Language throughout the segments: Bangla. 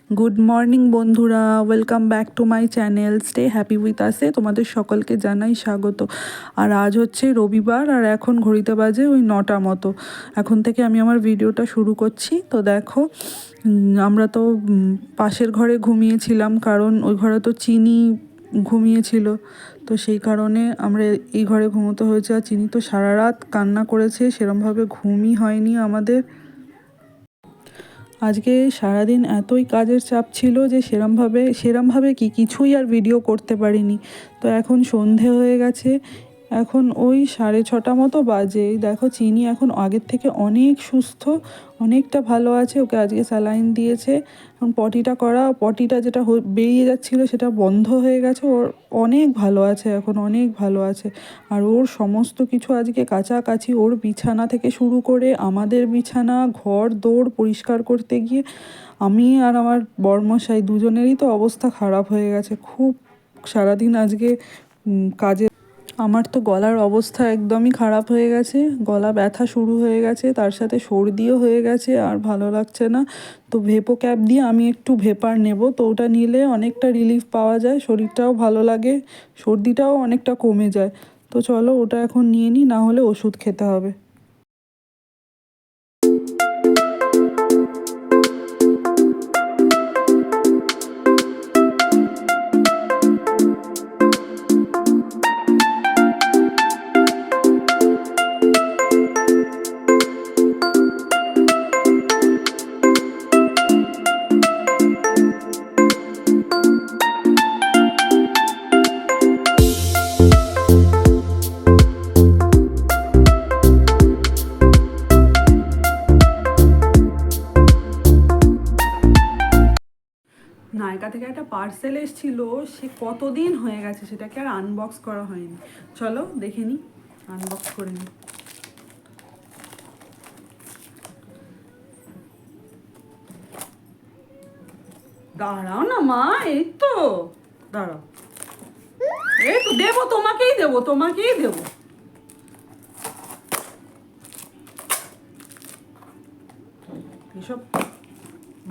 গুড মর্নিং বন্ধুরা, welcome back to my channel stay happy with আসে। তোমাদের সকলকে জানাই স্বাগত। আর আজ হচ্ছে রবিবার, আর এখন ঘড়িতে বাজে ওই 9টা মতো। এখন থেকে আমি আমার ভিডিওটা শুরু করছি। তো দেখো, আমরা তো পাশের ঘরে ঘুমিয়েছিলাম, কারণ ওই ঘরে তো চিনি ঘুমিয়েছিল। তো সেই কারণে আমরা এই ঘরে ঘুমোতে হয়েছে। আর চিনি তো সারা রাত কান্না করেছে, সেরমভাবে ঘুমই হয়নি আমাদের। আজকে সারাদিন এতই কাজের চাপ ছিল যে সেরমভাবে কিছুই আর ভিডিও করতে পারিনি। তো এখন সন্ধে হয়ে গেছে, এখন ওই 6:30 মতো বাজে। দেখো, চিনি এখন আগের থেকে অনেক সুস্থ, অনেকটা ভালো আছে। ওকে আজকে স্যালাইন দিয়েছে। এখন পটিটা যেটা বেরিয়ে যাচ্ছিলো সেটা বন্ধ হয়ে গেছে। ওর অনেক ভালো আছে, এখন অনেক ভালো আছে। আর ওর সমস্ত কিছু আজকে কাছাকাছি, ওর বিছানা থেকে শুরু করে আমাদের বিছানা, ঘর দৌড় পরিষ্কার করতে গিয়ে আমি আর আমার বরমশাই দুজনেরই তো অবস্থা খারাপ হয়ে গেছে খুব। সারাদিন আজকে কাজে আমার তো গলার অবস্থা একদমই খারাপ হয়ে গেছে, গলা ব্যথা শুরু হয়ে গেছে, তার সাথে সর্দিও হয়ে গেছে, আর ভালো লাগছে না। তো ভেপো ক্যাপ দিয়ে আমি একটু ভেপার নেব, তো ওটা নিলে অনেকটা রিলিফ পাওয়া যায়, শরীরটাও ভালো লাগে, সর্দিটাও অনেকটা কমে যায়। তো চলো ওটা এখন নিয়ে নিই, না হলে ওষুধ খেতে হবে। নায়কা থেকে একটা পার্সেল এসেছিল, সে কতদিন হয়ে গেছে, সেটাকে আর আনবক্স করা হয়নি। চলো দেখে নিই, আনবক্স করে নিই। দাঁড়াও না মা, এই তো দাঁড়াও, এই তো দেবো, তোমাকেই দেবো। এসব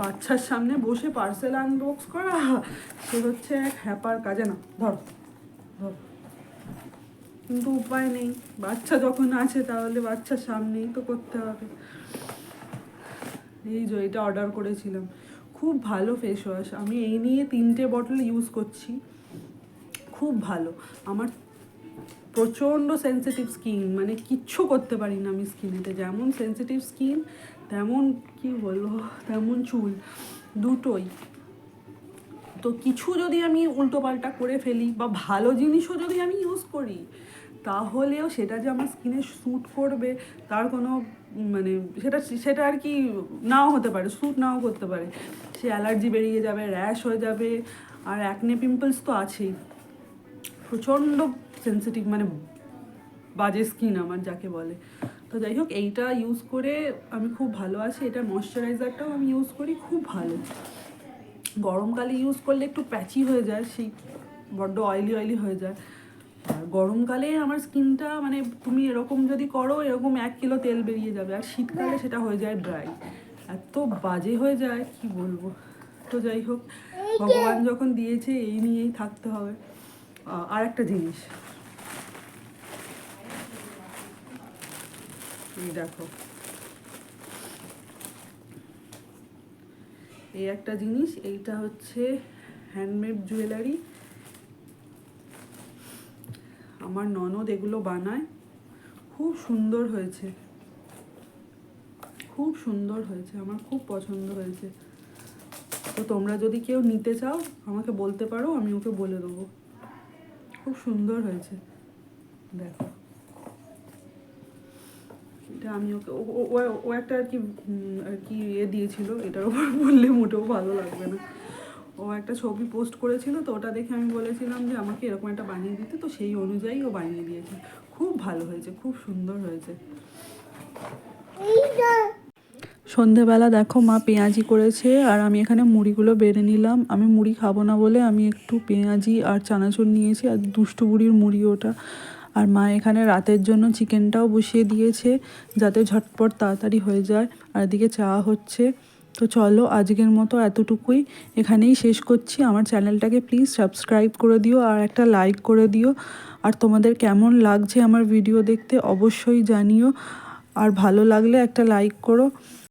বাচ্চার সামনে বসে পার্সেল আনবক্স করা, সে হচ্ছে এক হ্যাপার কাজে। না ধরো ধরো, কিন্তু উপায় নেই, বাচ্চা যখন আছে তাহলে বাচ্চার সামনেই তো করতে হবে। এই যে এটা অর্ডার করেছিলাম, খুব ভালো ফেস ওয়াশ। আমি এই নিয়ে 3টে বটল ইউজ করছি, খুব ভালো। আমার প্রচণ্ড সেন্সিটিভ স্কিন, মানে কিচ্ছু করতে পারি না আমি স্কিনেতে। যেমন সেন্সিটিভ স্কিন, তেমন কি বলবো, তেমন চুল, দুটোই। তো কিছু যদি আমি উল্টোপাল্টা করে ফেলি বা ভালো জিনিসও যদি আমি ইউজ করি, তাহলেও সেটা যে আমার স্কিনে স্যুট করবে তার কোনো মানে সেটা আর কি নাও হতে পারে, স্যুট নাও করতে পারে। সে অ্যালার্জি বেরিয়ে যাবে, র্যাশ হয়ে যাবে, আর অ্যাকনে পিম্পলস তো আছেই। প্রচণ্ড সেন্সিটিভ, মানে বাজে স্কিন আমার যাকে বলে। তো যাই হোক, এইটা ইউজ করে আমি খুব ভালো আছি। এটা ময়শ্চারাইজারটাও আমি ইউজ করি, খুব ভালো। গরমকালে ইউজ করলে একটু প্যাচি হয়ে যায়, সেই বড্ড অয়েলি হয়ে যায়। আর গরমকালে আমার স্কিনটা, মানে তুমি এরকম যদি করো, এরকম 1 কিলো তেল বেরিয়ে যাবে। আর শীতকালে সেটা হয়ে যায় ড্রাই, এত বাজে হয়ে যায় কি বলবো। তো যাই হোক, ভগবান যখন দিয়েছে এই নিয়েই থাকতে হবে। আর একটা জিনিস, এই দেখো, এই একটা জিনিস, এইটা হচ্ছে হ্যান্ডমেড জুয়েলারি। আমার ননদ এগুলো বানায়, খুব সুন্দর হয়েছে, খুব সুন্দর হয়েছে, আমার খুব পছন্দ হয়েছে। তো তোমরা যদি কেউ নিতে চাও আমাকে বলতে পারো, আমি ওকে বলে দেবো। খুব সুন্দর হয়েছে, দেখো। এটা আমি ওকে ও একটা আর কি দিয়েছিল, এটার উপর বললে মোটেও ভালো লাগবে না। ও একটা ছবি পোস্ট করেছিল, তো ওটা দেখে আমি বলেছিলাম যে আমাকে এরকম একটা বানিয়ে দিতে, তো সেই অনুযায়ী ও বানিয়ে দিয়েছে। খুব ভালো হয়েছে, খুব সুন্দর হয়েছে। সন্ধেবেলা দেখো, মা পেঁয়াজি করেছে, আর আমি এখানে মুড়িগুলো বেড়ে নিলাম। আমি মুড়ি খাবো না বলে আমি একটু পেঁয়াজি আর চানাচুর নিয়েছি, আর দুষ্টু বুড়ির মুড়ি ওটা। আর মা এখানে রাতের জন্য চিকেনটাও বসিয়ে দিয়েছে, যাতে ঝটপট তাড়াতাড়ি হয়ে যায়। আর এদিকে চা হচ্ছে। তো চলো আজকের মতো এতটুকুই, এখানেই শেষ করছি। আমার চ্যানেলটাকে প্লিজ সাবস্ক্রাইব করে দিও আর একটা লাইক করে দিও। আর তোমাদের কেমন লাগছে আমার ভিডিও দেখতে অবশ্যই জানিও, আর ভালো লাগলে একটা লাইক করো।